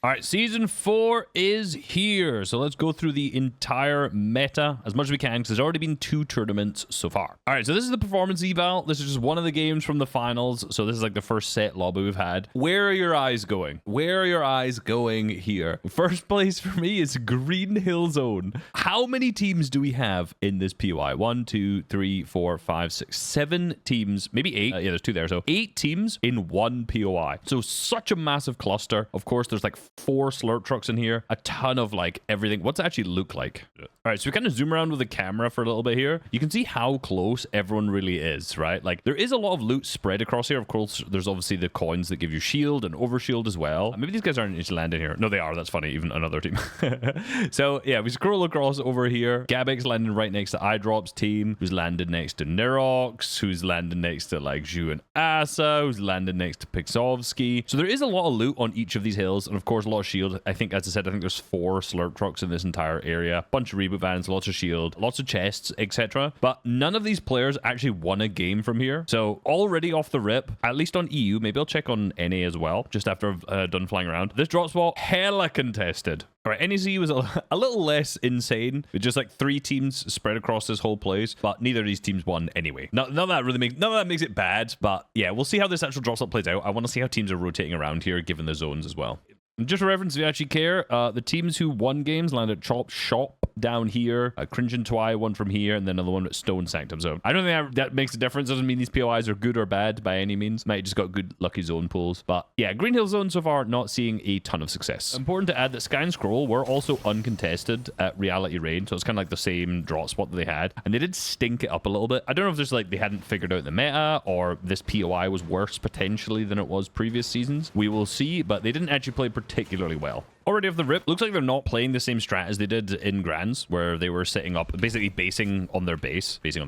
All right, season 4 is here. So let's go through the entire meta as much as we can because there's already been 2 tournaments so far. All right, so this is the performance eval. This is just one of the games from the finals. So this is like the first set lobby we've had. Where are your eyes going? Where are your eyes going here? First place for me is Green Hill Zone. How many teams do we have in this POI? 1, 2, 3, 4, 5, 6, 7 teams, maybe 8. Yeah, there's 2 there. So 8 teams in one POI. So such a massive cluster. Of course, there's like 4 slurp trucks in here, a ton of like everything. What's it actually look like? All right, so we kind of zoom around with the camera for a little bit here. You can see how close everyone really is, right? Like there is a lot of loot spread across here. Of course, there's obviously the coins that give you shield and overshield as well. Maybe these guys aren't just landing here. No, they are. That's funny. Even another team. So yeah, we scroll across over here. Gabek's landing right next to iDrop's team, who's landed next to Nirox, who's landed next to like Zhu and Asa, who's landed next to Pixovsky. So there is a lot of loot on each of these hills, and of course a lot of shield. I think, as I said, I think there's 4 slurp trucks in this entire area, bunch of reboot vans, lots of shield, lots of chests, etc. But none of these players actually won a game from here. So already off the rip, at least on EU, maybe I'll check on NA as well, just after I've done flying around. This drop spot, hella contested. All right, NEC was a little less insane, with just like 3 teams spread across this whole place, but neither of these teams won anyway. None of that makes it bad, but yeah, we'll see how this actual drop spot plays out. I want to see how teams are rotating around here, given the zones as well. Just for reference, if you actually care, the teams who won games landed Chop Shop down here, Cringe and Twy, one from here, and then another one at Stone Sanctum. So I don't think that makes a difference. Doesn't mean these POIs are good or bad by any means. Might have just got good lucky zone pools. But yeah, Green Hill Zone so far not seeing a ton of success. Important to add that Sky and Scroll were also uncontested at Reality Rain, so it's kind of like the same drop spot that they had, and they did stink it up a little bit. I don't know if there's like they hadn't figured out the meta, or this POI was worse potentially than it was previous seasons. We will see, but they didn't actually play particularly well. Already off the rip, looks like they're not playing the same strat as they did in Grands, where they were setting up, basically basing on their base. Basing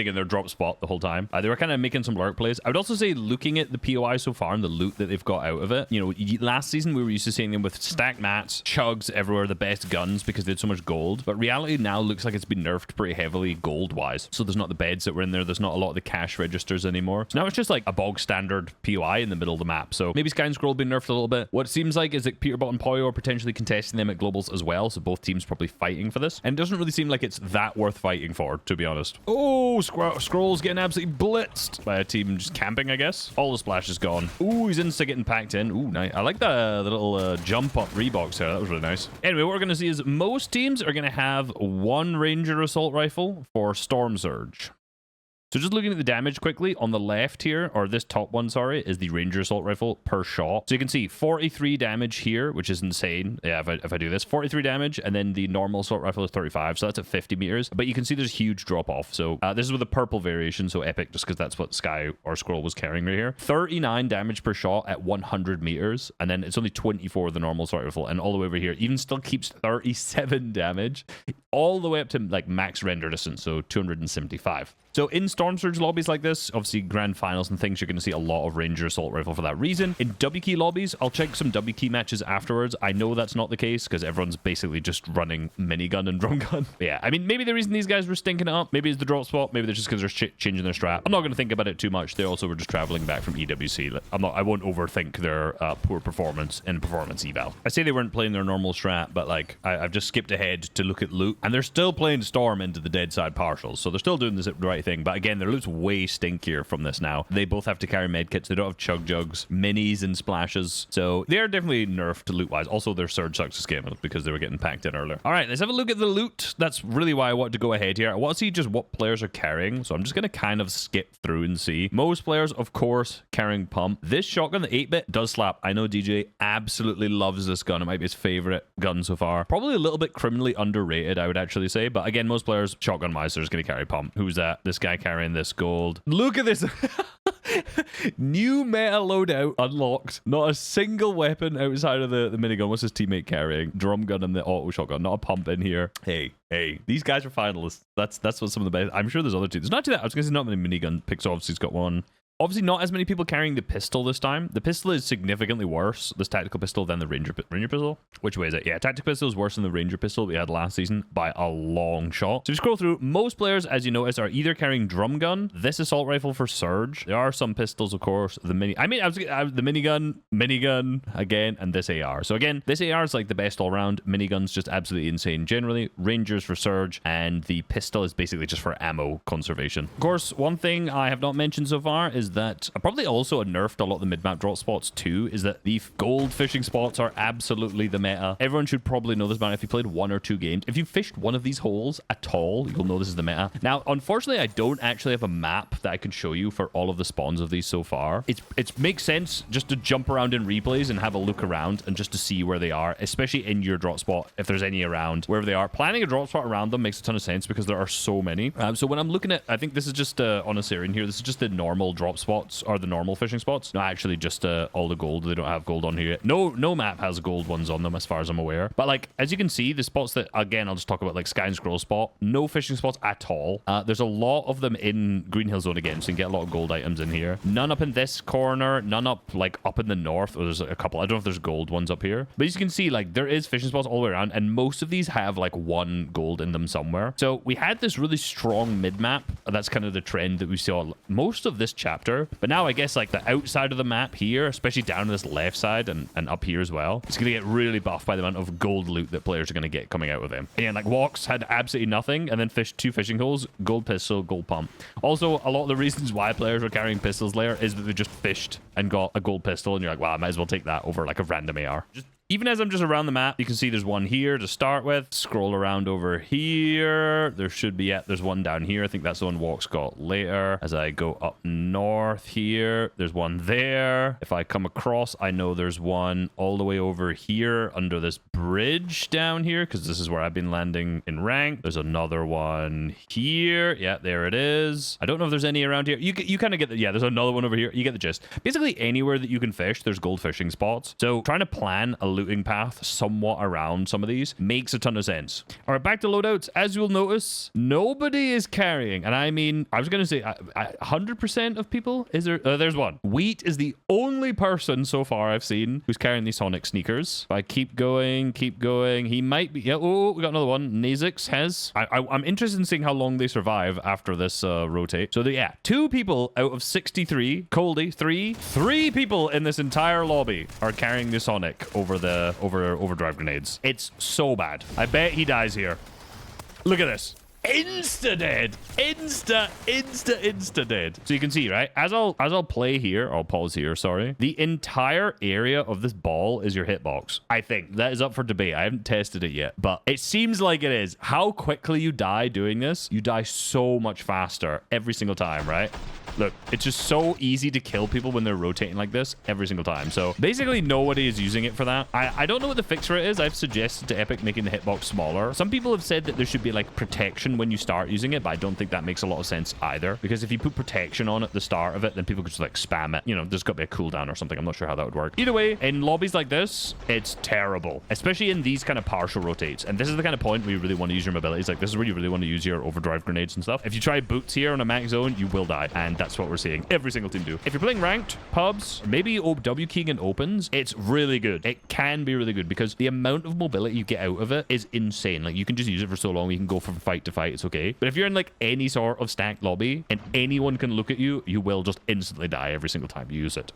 in their drop spot the whole time. They were kind of making some lurk plays. I would also say, looking at the POI so far and the loot that they've got out of it, you know, last season we were used to seeing them with stacked mats, chugs everywhere, the best guns because they had so much gold. But reality now looks like it's been nerfed pretty heavily gold-wise. So there's not the beds that were in there. There's not a lot of the cash registers anymore. So now it's just like a bog standard POI in the middle of the map. So maybe Sky and Scroll been nerfed a little bit. What it seems like is that Peterbot and Poyo are potentially contesting them at globals as well, so both teams probably fighting for this, and it doesn't really seem like it's that worth fighting for, to be honest. Oh, Scroll's getting absolutely blitzed by a team just camping, I guess. All the splash is gone. Ooh, he's insta getting packed in. Ooh, nice. I like the little jump up Reeboks there. That was really nice. Anyway, what we're going to see is most teams are going to have 1 Ranger assault rifle for Storm Surge. So just looking at the damage quickly, on the left here, or this top one, sorry, is the Ranger Assault Rifle per shot. So you can see 43 damage here, which is insane. Yeah, if I do this, 43 damage, and then the normal Assault Rifle is 35, so that's at 50 meters. But you can see there's huge drop-off. So this is with the purple variation, so epic, just because that's what Sky or Scroll was carrying right here. 39 damage per shot at 100 meters, and then it's only 24 the normal Assault Rifle, and all the way over here, even still keeps 37 damage, all the way up to like max render distance, so 275. So in Storm Surge lobbies like this, obviously grand finals and things, you're going to see a lot of Ranger Assault Rifle for that reason. In W key lobbies, I'll check some W key matches afterwards. I know that's not the case because everyone's basically just running minigun and drum gun. But yeah, I mean, maybe the reason these guys were stinking it up, maybe it's the drop spot, maybe they're just because they're changing their strat. I'm not going to think about it too much. They also were just traveling back from EWC. I won't overthink their poor performance in performance eval. I say they weren't playing their normal strat, but like I've just skipped ahead to look at loot, and they're still playing Storm into the dead side partials, so they're still doing the right thing. But again, their loot's way stinkier from this now. They both have to carry medkits. They don't have chug jugs, minis, and splashes. So they're definitely nerfed loot-wise. Also, their surge sucks to scam because they were getting packed in earlier. All right, let's have a look at the loot. That's really why I wanted to go ahead here. I want to see just what players are carrying. So I'm just going to kind of skip through and see. Most players, of course, carrying pump. This shotgun, the 8-bit, does slap. I know DJ absolutely loves this gun. It might be his favorite gun so far. Probably a little bit criminally underrated, I would actually say. But again, most players, shotgun-wise, are just going to carry pump. Who's that? This guy carrying this gold. Look at this. New meta loadout unlocked. Not a single weapon outside of the minigun. What's his teammate carrying? Drum gun and the auto shotgun. Not a pump in here. Hey, these guys are finalists. That's what some of the best. I'm sure there's other teams. There's not too that. I was going to say not many minigun picks. Obviously, he's got one. Obviously, not as many people carrying the pistol this time. The pistol is significantly worse, this tactical pistol, than the ranger pistol. Which way is it? Yeah, tactical pistol is worse than the ranger pistol we had last season by a long shot. So if you scroll through, most players, as you notice, are either carrying drum gun, this assault rifle for surge. There are some pistols, of course. The minigun again, and this AR. So again, this AR is like the best all around. Minigun's just absolutely insane generally. Rangers for surge, and the pistol is basically just for ammo conservation. Of course, one thing I have not mentioned so far is that probably also nerfed a lot of the mid-map drop spots too, is that the gold fishing spots are absolutely the meta. Everyone should probably know this, man. If you played 1 or 2 games, if you fished one of these holes at all, you'll know this is the meta. Now, unfortunately, I don't actually have a map that I can show you for all of the spawns of these so far. It makes sense just to jump around in replays and have a look around and just to see where they are, especially in your drop spot, if there's any around, wherever they are. Planning a drop spot around them makes a ton of sense because there are so many. So when I'm looking at, I think this is just on a Syrian here, this is just the normal drop spots, or the normal fishing spots. Not actually just all the gold. They don't have gold on here yet. No map has gold ones on them as far as I'm aware. But like, as you can see, the spots that, again, I'll just talk about, like Sky and Scroll spot, no fishing spots at all. There's a lot of them in Green Hill Zone again, so you can get a lot of gold items in here. None up in this corner, none up like up in the north, or there's a couple. I don't know if there's gold ones up here, but as you can see, like, there is fishing spots all the way around, and most of these have like 1 gold in them somewhere. So we had this really strong mid-map. That's kind of the trend that we saw most of this chapter, but now I guess like the outside of the map here, especially down this left side and up here as well, it's gonna get really buffed by the amount of gold loot that players are gonna get coming out of them. And like, Walks had absolutely nothing, and then fished 2 fishing holes, gold pistol, gold pump. Also, a lot of the reasons why players are carrying pistols later is that they just fished and got a gold pistol, and you're like, wow, I might as well take that over like a random AR. Even as I'm just around the map, you can see there's one here to start with. Scroll around over here. There should be, yeah, there's one down here. I think that's the one Walks got later. As I go up north here, there's one there. If I come across, I know there's one all the way over here under this bridge down here, because this is where I've been landing in rank. There's another one here. Yeah, there it is. I don't know if there's any around here. You kind of get the, yeah, there's another one over here. You get the gist. Basically, anywhere that you can fish, there's gold fishing spots. So trying to plan a looting path somewhat around some of these makes a ton of sense. All right, back to loadouts. As you'll notice, nobody is carrying, and I mean, I was gonna say 100% of people. Is there? There's one. Wheat is the only person so far I've seen who's carrying these Sonic sneakers. If I keep going, he might be. Yeah. Oh, we got another one. Nazix has. I'm interested in seeing how long they survive after this rotate. So yeah, 2 people out of 63. Coldy, 3 people in this entire lobby are carrying the Sonic over overdrive grenades. It's so bad. I bet he dies here. Look at this. Insta dead. Insta dead. So you can see, right? As I'll play here, I'll pause here, sorry. The entire area of this ball is your hitbox. I think that is up for debate. I haven't tested it yet, but it seems like it is. How quickly you die doing this, you die so much faster every single time, right? Look, it's just so easy to kill people when they're rotating like this every single time. So basically nobody is using it for that. I don't know what the fix for it is. I've suggested to Epic making the hitbox smaller. Some people have said that there should be like protection when you start using it, but I don't think that makes a lot of sense either, because if you put protection on at the start of it, then people could just like spam it. You know, there's got to be a cooldown or something. I'm not sure how that would work. Either way, in lobbies like this, it's terrible, especially in these kind of partial rotates. And this is the kind of point where you really want to use your mobilities. Like, this is where you really want to use your overdrive grenades and stuff. If you try boots here on a max zone, you will die, and that's what we're seeing every single team do. If you're playing ranked pubs, or maybe W keying and opens, it's really good. It can be really good because the amount of mobility you get out of it is insane. Like, you can just use it for so long. You can go from fight to fight. It's okay. But if you're in like any sort of stacked lobby and anyone can look at you, you will just instantly die every single time you use it.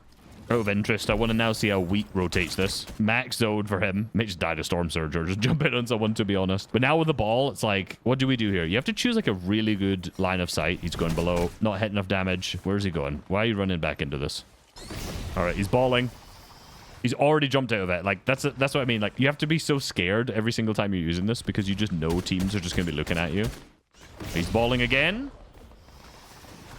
Out of interest, I want to now see how Wheat rotates this. Max zone for him. May just die to Storm Surge or just jump in on someone, to be honest. But now with the ball, it's like, what do we do here? You have to choose like a really good line of sight. He's going below. Not hitting enough damage. Where's he going? Why are you running back into this? All right, he's balling. He's already jumped out of it. Like, that's what I mean. Like, you have to be so scared every single time you're using this because you just know teams are just going to be looking at you. He's balling again.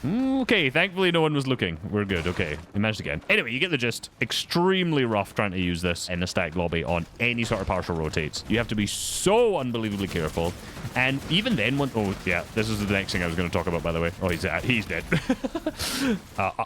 Okay, thankfully no one was looking. We're good. Okay, we managed again. Anyway, you get the gist. Extremely rough trying to use this in a stacked lobby on any sort of partial rotates. You have to be so unbelievably careful. And even then, oh yeah, this is the next thing I was going to talk about, by the way. Oh, he's dead.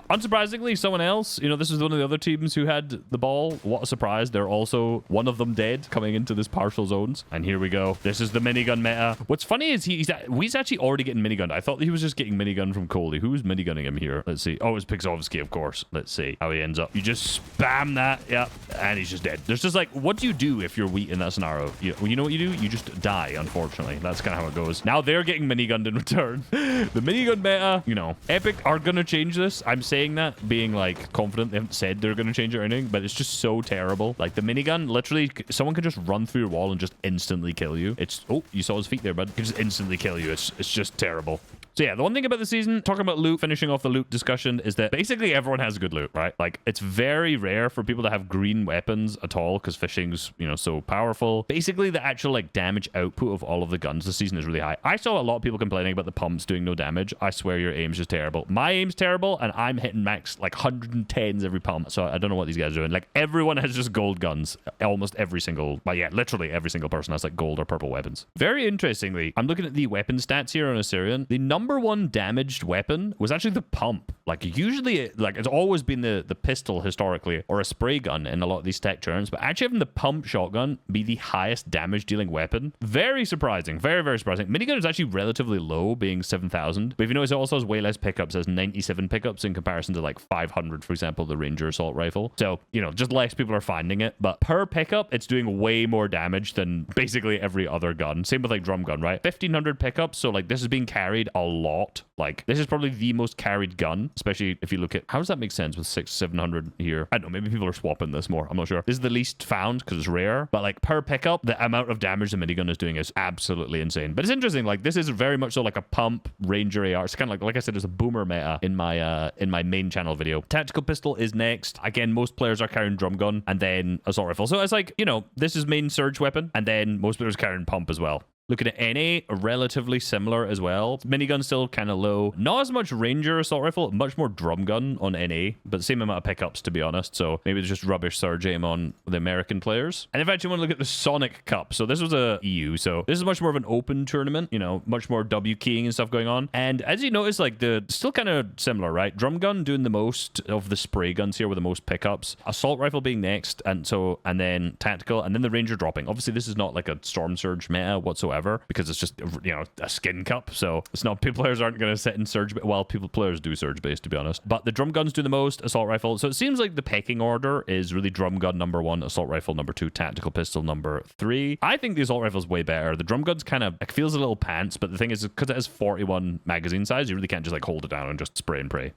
Unsurprisingly, someone else, you know, this is one of the other teams who had the ball. What a surprise. They're also one of them dead coming into this partial zones. And here we go. This is the minigun meta. What's funny is he's actually already getting minigunned. I thought he was just getting minigun from Coley, who's minigunning him here? Let's see. Oh, it's Pixovsky, of course. Let's see how he ends up. You just spam that. Yeah. And he's just dead. There's just like, what do you do if you're weak in that scenario? You know what you do? You just die, unfortunately. That's kind of how it goes. Now they're getting minigunned in return. The minigun meta, you know, Epic are going to change this. I'm saying that being like confident. They haven't said they're going to change it or anything, but it's just so terrible. Like the minigun, literally, someone can just run through your wall and just instantly kill you. It's, oh, you saw his feet there, bud. Can just instantly kill you. It's just terrible. So yeah, the one thing about the season, talking about loot, finishing off the loot discussion, is that basically everyone has good loot, right? Like, it's very rare for people to have green weapons at all, because fishing's, you know, so powerful. Basically, the actual, like, damage output of all of the guns this season is really high. I saw a lot of people complaining about the pumps doing no damage. I swear your aim's just terrible. My aim's terrible, and I'm hitting max, like, 110s every pump, so I don't know what these guys are doing. Like, everyone has just gold guns. Almost every single, well, yeah, literally every single person has, like, gold or purple weapons. Very interestingly, I'm looking at the weapon stats here on Assyrian. The number one damaged weapon was actually the pump. Like, usually, like, it's always been the pistol historically, or a spray gun in a lot of these tech terms, but actually having the pump shotgun be the highest damage dealing weapon. Very surprising. Very, very surprising. Minigun is actually relatively low, being 7,000, but if you notice, it also has way less pickups. It has 97 pickups in comparison to like 500, for example, the Ranger assault rifle. So, you know, just less people are finding it, but per pickup, it's doing way more damage than basically every other gun. Same with like drum gun, right? 1,500 pickups, so like this is being carried a lot. Like, this is probably the most carried gun, especially if you look at, how does that make sense with 700 here? I don't know, maybe people are swapping this more. I'm not sure. This is the least found because it's rare, but like per pickup, the amount of damage the minigun is doing is absolutely insane. But it's interesting, like this is very much so like a pump Ranger AR. It's kind of like I said, there's a boomer meta in my main channel video. Tactical pistol is next. Again, most players are carrying drum gun and then assault rifle. So it's like, you know, this is main surge weapon, and then most players carrying pump as well. Looking at NA, relatively similar as well. Minigun still kind of low. Not as much Ranger assault rifle, much more drum gun on NA, but same amount of pickups, to be honest. So maybe it's just rubbish surge aim on the American players. And if I actually want to look at the Sonic Cup, so this was a EU, so this is much more of an open tournament, you know, much more W keying and stuff going on. And as you notice, like still kind of similar, right? Drum gun doing the most of the spray guns here with the most pickups. Assault rifle being next, and then tactical, and then the Ranger dropping. Obviously, this is not like a storm surge meta whatsoever, because it's just, you know, a skin cup, so it's not, people players aren't going to sit in surge, well, people players do surge base, to be honest, but the drum guns do the most, assault rifle. So it seems like the pecking order is really drum gun number 1, assault rifle number 2, tactical pistol number 3. I think the assault rifle is way better. The drum gun's kind of, it feels a little pants, but the thing is, because it has 41 magazine size, you really can't just like hold it down and just spray and pray.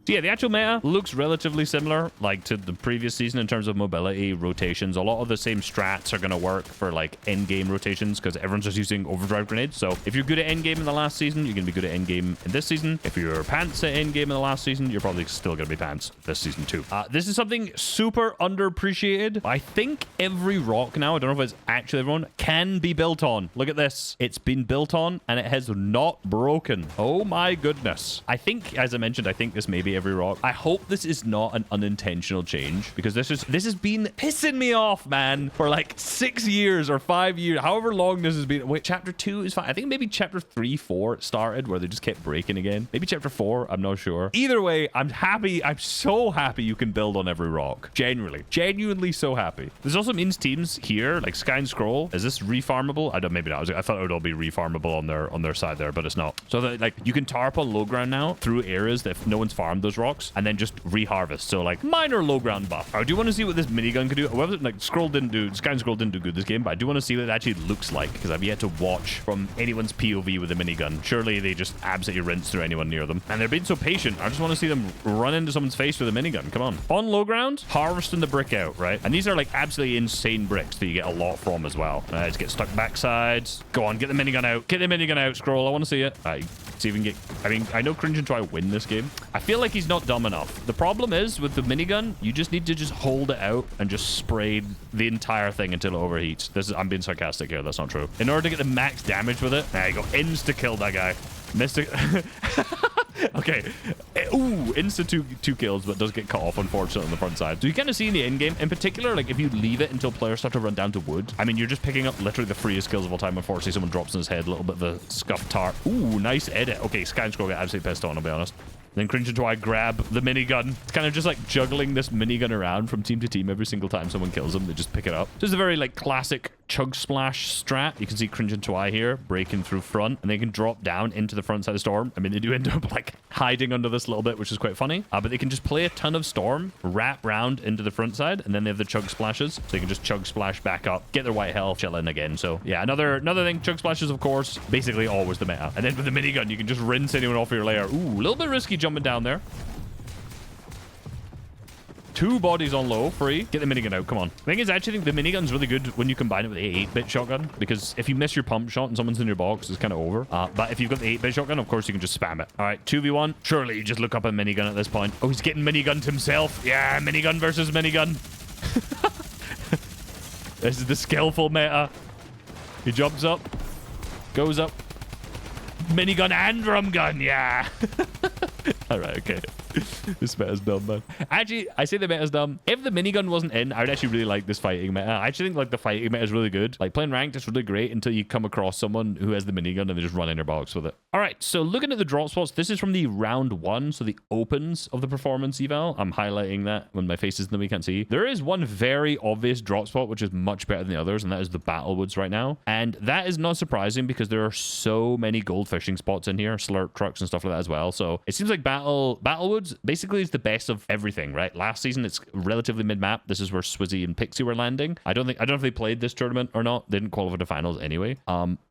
So yeah, the actual meta looks relatively similar, like to the previous season in terms of mobility, rotations. A lot of the same strats are going to work for like endgame rotations, because everyone's just using overdrive grenades. So if you're good at endgame in the last season, you're going to be good at endgame in this season. If you're pants at endgame in the last season, you're probably still going to be pants this season too. This is something super underappreciated. I think every rock now, I don't know if it's actually everyone, can be built on. Look at this. It's been built on and it has not broken. Oh my goodness. I think, as I mentioned, I think this may be every rock. I hope this is not an unintentional change, because this has been pissing me off, man, for like 6 years or 5 years, however long this has been. Wait, chapter 2 is fine. I think maybe chapter 3, 4 it started where they just kept breaking again. Maybe chapter 4, I'm not sure. Either way, I'm happy. I'm so happy you can build on every rock. Genuinely so happy. This also means teams here, like Sky and Scroll, is this refarmable? I don't, maybe not. I thought it would all be refarmable on their side there, but it's not. So that, like, you can tarp on low ground now through areas that if no one's farmed those rocks, and then just reharvest. So like minor low ground buff. I do want to see what this minigun can do. However, like Sky and Scroll didn't do good this game, but I do want to see what it actually looks like, because I've yet to watch from anyone's POV with a minigun. Surely they just absolutely rinse through anyone near them. And they're being so patient. I just want to see them run into someone's face with a minigun. Come on low ground, harvesting the brick out, right? And these are like absolutely insane bricks that you get a lot from as well. Just get stuck backsides. Go on, get the minigun out. Get the minigun out, Scroll. I want to see it. See if we can get, I mean, I know Cringe and try to win this game. I feel like he's not dumb enough. The problem is with the minigun, you just need to just hold it out and just spray the entire thing until it overheats. I'm being sarcastic here. That's not true. In order to get the max damage with it, there you go. Insta kill that guy. Missed it. Okay. Ooh, insta two kills, but does get cut off, unfortunately, on the front side. So you kind of see in the end game, in particular, like if you leave it until players start to run down to wood, I mean, you're just picking up literally the freest kills of all time. Unfortunately, someone drops in his head, a little bit of a scuffed tarp. Ooh, nice edit. Okay, Sky and Scroll get absolutely pissed on, I'll be honest. Then Cringe and I grab the minigun. It's kind of just like juggling this minigun around from team to team. Every single time someone kills them, they just pick it up. So it's a very like classic chug splash strat. You can see Cringe and Twy here breaking through front, and they can drop down into the front side of Storm. I mean, they do end up like hiding under this a little bit, which is quite funny. But they can just play a ton of Storm, wrap round into the front side, and then they have the chug splashes. So they can just chug splash back up, get their white health, chill in again. So yeah, another thing, chug splashes, of course, basically always the meta. And then with the minigun, you can just rinse anyone off your layer. Ooh, a little bit risky jumping down there. 2 bodies on low, free. Get the minigun out, come on. The thing is, I actually think the minigun's really good when you combine it with the 8-bit shotgun, because if you miss your pump shot and someone's in your box, it's kind of over. But if you've got the 8-bit shotgun, of course, you can just spam it. All right, 2v1. Surely you just look up a minigun at this point. Oh, he's getting minigunned himself. Yeah, minigun versus minigun. This is the skillful meta. He jumps up, goes up. Minigun and drum gun, yeah. All right, okay. This meta's dumb, man. Actually, I say the meta's dumb. If the minigun wasn't in, I would actually really like this fighting meta. I actually think like the fighting meta is really good. Like playing ranked is really great until you come across someone who has the minigun and they just run in their box with it. All right, so looking at the drop spots, this is from the round 1, so the opens of the performance eval. I'm highlighting that when my face is in the we can't see. There is one very obvious drop spot which is much better than the others, and that is the battle woods right now. And that is not surprising because there are so many gold fishing spots in here, slurp trucks and stuff like that as well. So it seems like battle woods basically is the best of everything, right? Last season it's relatively mid-map. This is where Swizzy and Pixie were landing. I don't know if they played this tournament or not. They didn't qualify to finals anyway.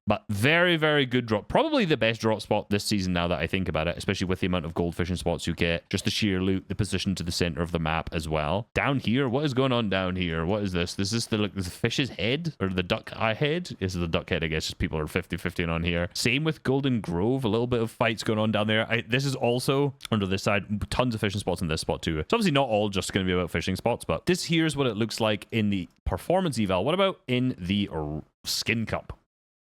But very, very good drop. Probably the best drop spot this season now that I think about it, especially with the amount of gold fishing spots you get, just the sheer loot, the position to the center of the map as well. Down here, what is going on down here? What is this? Is this the fish's head or the duck eye head? This is the duck head, I guess. Just people are 50-50 on here. Same with Golden Grove. A little bit of fights going on down there. This is also under this side. Tons of fishing spots in this spot too. It's obviously not all just going to be about fishing spots, but this here's what it looks like in the performance eval. What about in the skin cup?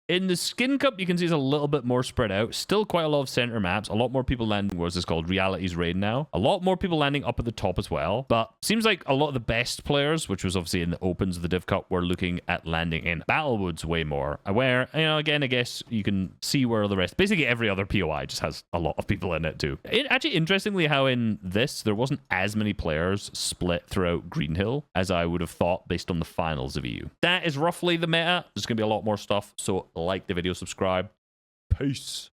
In the skin cup, you can see it's a little bit more spread out. Still quite a lot of center maps. A lot more people landing, what's this called? Reality's Raid now. A lot more people landing up at the top as well. But seems like a lot of the best players, which was obviously in the opens of the Div Cup, were looking at landing in Battlewoods way more. Where, you know, again, I guess you can see where the rest... Basically, every other POI just has a lot of people in it too. Actually, interestingly, how in this, there wasn't as many players split throughout Greenhill as I would have thought based on the finals of EU. That is roughly the meta. There's going to be a lot more stuff, so like the video, subscribe. Peace.